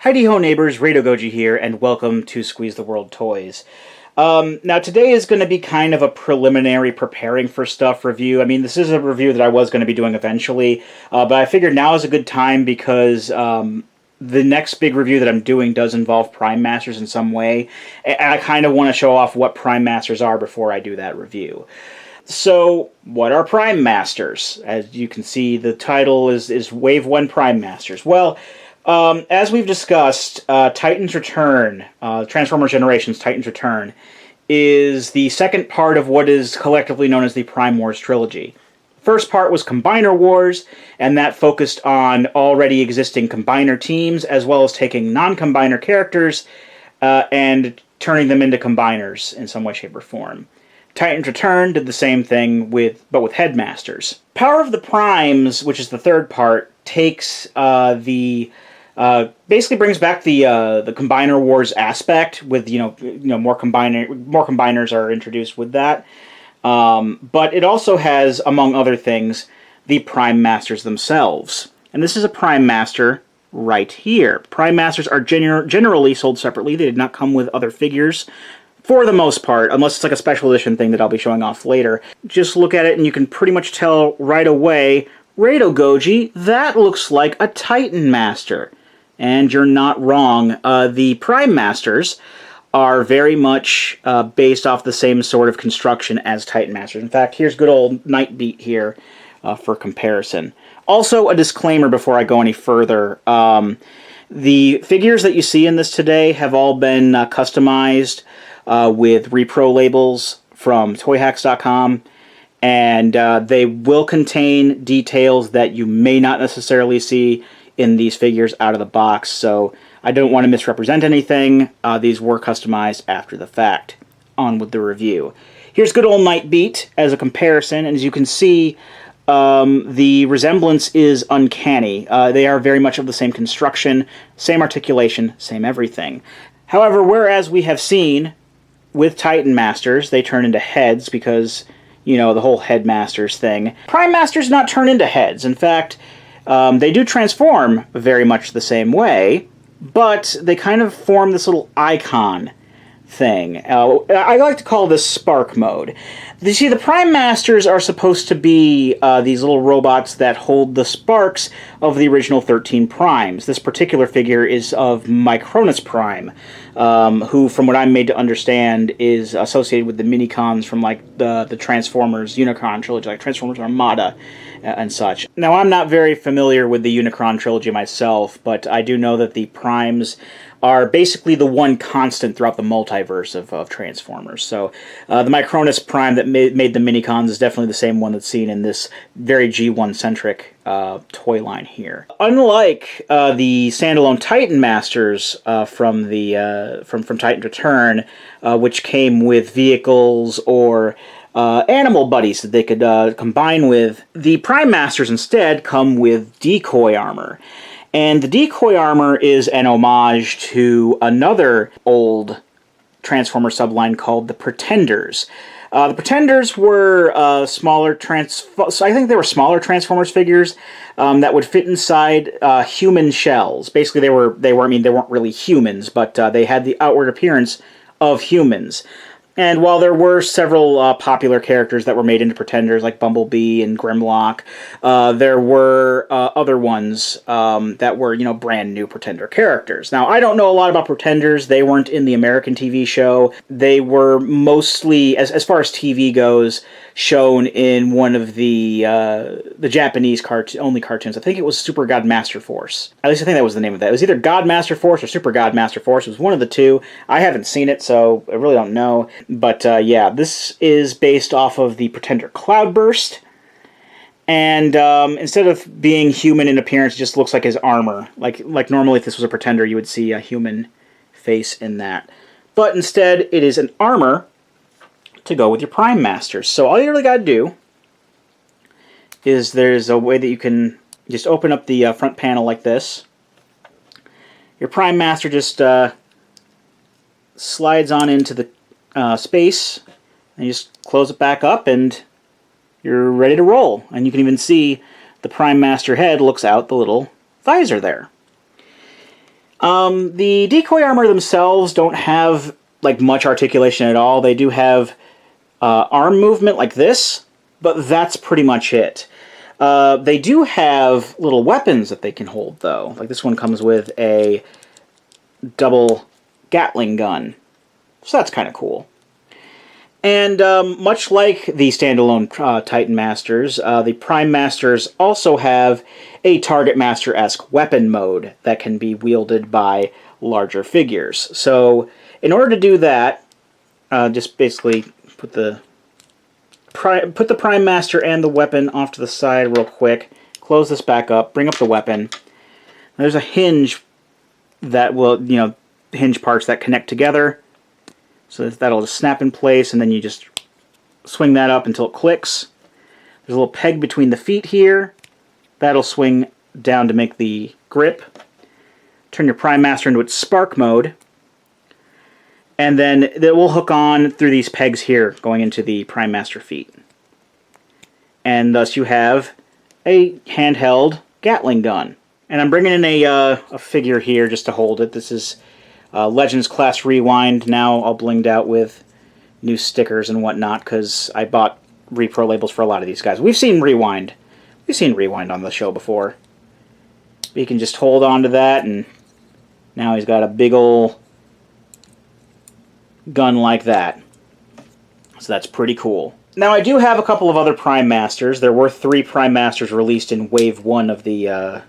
Heidi ho neighbors, Radio Goji here, and welcome to Squeeze the World Toys. Now today is going to be kind of a preliminary preparing for stuff review. I mean, this is a review that I was going to be doing eventually, but I figured now is a good time because the next big review that I'm doing does involve Prime Masters in some way, and I kind of want to show off what Prime Masters are before I do that review. So, what are Prime Masters? As you can see, the title is Wave 1 Prime Masters. Well, as we've discussed, Titan's Return, Transformers Generations Titan's Return, is the second part of what is collectively known as the Prime Wars Trilogy. The first part was Combiner Wars, and that focused on already existing Combiner teams, as well as taking non-Combiner characters and turning them into Combiners in some way, shape, or form. Titan's Return did the same thing, but with Headmasters. Power of the Primes, which is the third part, takes basically brings back the Combiner Wars aspect with more combiners are introduced with that, but it also has, among other things, the Prime Masters themselves, and this is a Prime Master right here. Prime Masters are generally sold separately. They did not come with other figures for the most part, unless it's like a special edition thing that I'll be showing off later. Just look at it and you can pretty much tell right away, Radio Goji, that looks like a Titan Master. And you're not wrong. The Prime Masters are very much based off the same sort of construction as Titan Masters. In fact, here's good old Nightbeat here for comparison. Also, a disclaimer before I go any further. The figures that you see in this today have all been customized with repro labels from toyhacks.com. And they will contain details that you may not necessarily see in these figures out of the box, so I don't want to misrepresent anything. These were customized after the fact. On with the review. Here's good old Nightbeat as a comparison, and as you can see, the resemblance is uncanny. They are very much of the same construction, same articulation, same everything. However, whereas we have seen with Titan Masters, they turn into heads because, the whole Headmasters thing. Prime Masters not turn into heads. In fact, they do transform very much the same way, but they kind of form this little icon thing. I like to call this Spark Mode. You see, the Prime Masters are supposed to be these little robots that hold the sparks of the original 13 Primes. This particular figure is of Micronus Prime, who, from what I'm made to understand, is associated with the Minicons from like the Transformers Unicron trilogy, like Transformers Armada and such. Now, I'm not very familiar with the Unicron trilogy myself, but I do know that the Primes are basically the one constant throughout the multiverse of Transformers. So the Micronus Prime that made the Minicons is definitely the same one that's seen in this very G1-centric toy line here. Unlike the standalone Titan Masters from Titan's Return, which came with vehicles or animal buddies that they could combine with, the Prime Masters instead come with decoy armor. And the decoy armor is an homage to another old Transformer subline called the Pretenders. The Pretenders were smaller smaller Transformers figures that would fit inside human shells. Basically, they weren't really humans, but they had the outward appearance of humans. And while there were several popular characters that were made into Pretenders, like Bumblebee and Grimlock, there were other ones that were, brand new Pretender characters. Now, I don't know a lot about Pretenders. They weren't in the American TV show. They were mostly, as far as TV goes, shown in one of the Japanese only cartoons. I think it was Super God Master Force. At least I think that was the name of that. It was either God Master Force or Super God Master Force. It was one of the two. I haven't seen it, so I really don't know. But yeah, this is based off of the Pretender Cloudburst. And instead of being human in appearance, it just looks like his armor. Like normally if this was a Pretender, you would see a human face in that. But instead, it is an armor to go with your Prime Masters. So all you really got to do is there's a way that you can just open up the front panel like this. Your Prime Master just slides on into the space, and you just close it back up and you're ready to roll. And you can even see the Prime Master head looks out the little visor there. The decoy armor themselves don't have like much articulation at all. They do have arm movement like this, but that's pretty much it. They do have little weapons that they can hold, though. Like this one comes with a double Gatling gun, so that's kind of cool. And much like the standalone Titan Masters, the Prime Masters also have a Target Master-esque weapon mode that can be wielded by larger figures. So, in order to do that, just basically put the Prime Master and the weapon off to the side real quick, close this back up, bring up the weapon. There's a hinge that will, hinge parts that connect together. So that'll just snap in place, and then you just swing that up until it clicks. There's a little peg between the feet here. That'll swing down to make the grip. Turn your Prime Master into its spark mode. And then it will hook on through these pegs here, going into the Prime Master feet. And thus you have a handheld Gatling gun. And I'm bringing in a figure here just to hold it. This is Legends Class Rewind, now all blinged out with new stickers and whatnot, because I bought repro labels for a lot of these guys. We've seen Rewind. We've seen Rewind on the show before. But you can just hold on to that, and now he's got a big ol' gun like that. So that's pretty cool. Now I do have a couple of other Prime Masters. There were 3 Prime Masters released in Wave 1 of the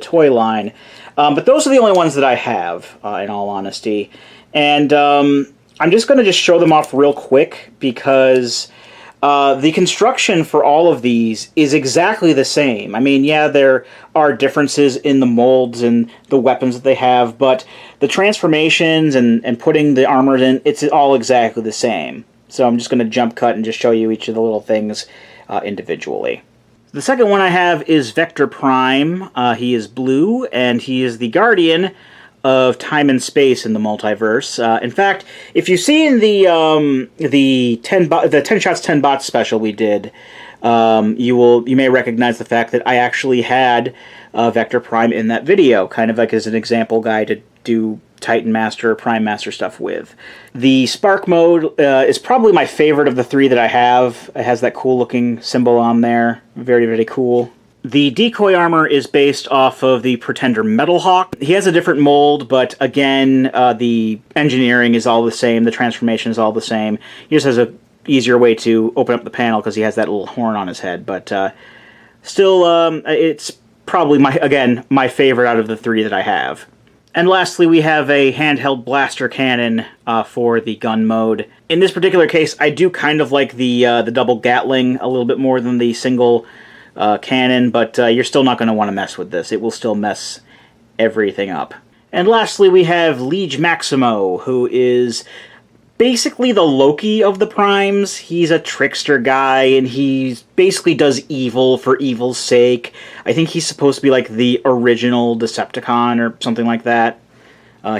toy line. But those are the only ones that I have, in all honesty. And I'm just going to show them off real quick, because the construction for all of these is exactly the same. I mean, yeah, there are differences in the molds and the weapons that they have, but the transformations and putting the armor in, it's all exactly the same. So I'm just going to jump cut and just show you each of the little things individually. The second one I have is Vector Prime. He is blue, and he is the guardian of time and space in the multiverse. In fact, if you see in the 10 shots 10 bots special we did, you may recognize the fact that I actually had Vector Prime in that video, kind of like as an example guy to do Titan Master or Prime Master stuff with. The Spark mode is probably my favorite of the 3 that I have. It has that cool looking symbol on there. Very, very cool. The decoy armor is based off of the Pretender Metal Hawk. He has a different mold, but again, the engineering is all the same. The transformation is all the same. He just has a easier way to open up the panel because he has that little horn on his head. But still, it's probably, my favorite out of the 3 that I have. And lastly, we have a handheld blaster cannon for the gun mode. In this particular case, I do kind of like the double Gatling a little bit more than the single cannon, but you're still not going to want to mess with this. It will still mess everything up. And lastly, we have Liege Maximo, who is basically the Loki of the Primes. He's a trickster guy, and he basically does evil for evil's sake. I think he's supposed to be like the original Decepticon or something like that.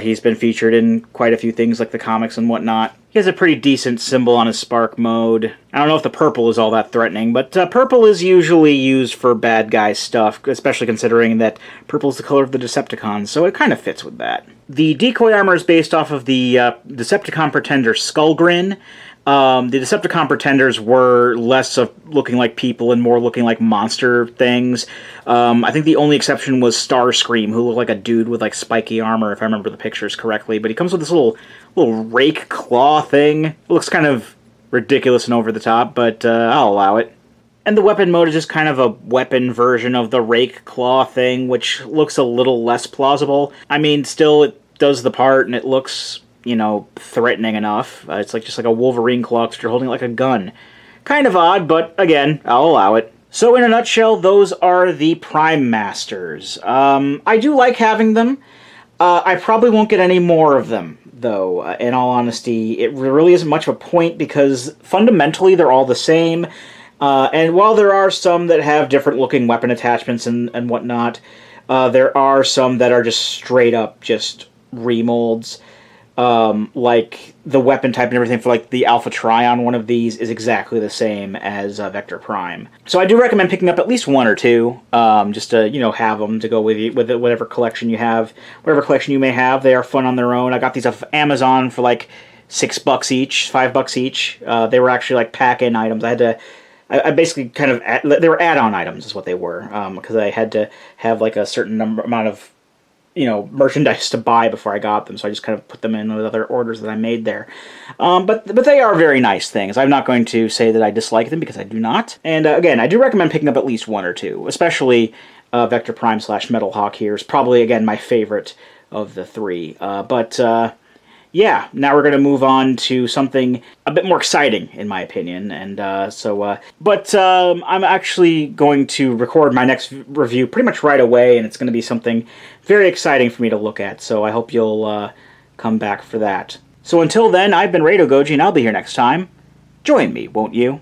He's been featured in quite a few things like the comics and whatnot. He has a pretty decent symbol on his spark mode. I don't know if the purple is all that threatening, but purple is usually used for bad guy stuff, especially considering that purple is the color of the Decepticons, so it kind of fits with that. The decoy armor is based off of the Decepticon Pretender Skullgrin. The Decepticon Pretenders were less of looking like people and more looking like monster things. I think the only exception was Starscream, who looked like a dude with like spiky armor, if I remember the pictures correctly. But he comes with this little rake claw thing. It looks kind of ridiculous and over the top, but I'll allow it. And the weapon mode is just kind of a weapon version of the rake claw thing, which looks a little less plausible. I mean, still, it does the part, and it looks, threatening enough. It's just like a Wolverine claw, except you're holding it like a gun. Kind of odd, but again, I'll allow it. So in a nutshell, those are the Prime Masters. I do like having them. I probably won't get any more of them, though, in all honesty. It really isn't much of a point, because fundamentally they're all the same. And while there are some that have different looking weapon attachments and whatnot, there are some that are just straight up just remolds. like the weapon type and everything for like the Alpha Trion one of these is exactly the same as Vector Prime. So I do recommend picking up at least one or two, just to have them to go with you, with whatever collection you have, whatever collection you may have. They are fun on their own. I got these off Amazon for like $6 each, $5 each. They were actually like pack-in items. I basically kind of they were add-on items is what they were, because I had to have like a certain amount of merchandise to buy before I got them, so I just kind of put them in with other orders that I made there. But they are very nice things. I'm not going to say that I dislike them, because I do not. And again, I do recommend picking up at least one or two, especially Vector Prime / Metal Hawk here is probably, again, my favorite of the three. Yeah, now we're going to move on to something a bit more exciting, in my opinion. And I'm actually going to record my next review pretty much right away, and it's going to be something very exciting for me to look at. So I hope you'll come back for that. So until then, I've been Rado Goji, and I'll be here next time. Join me, won't you?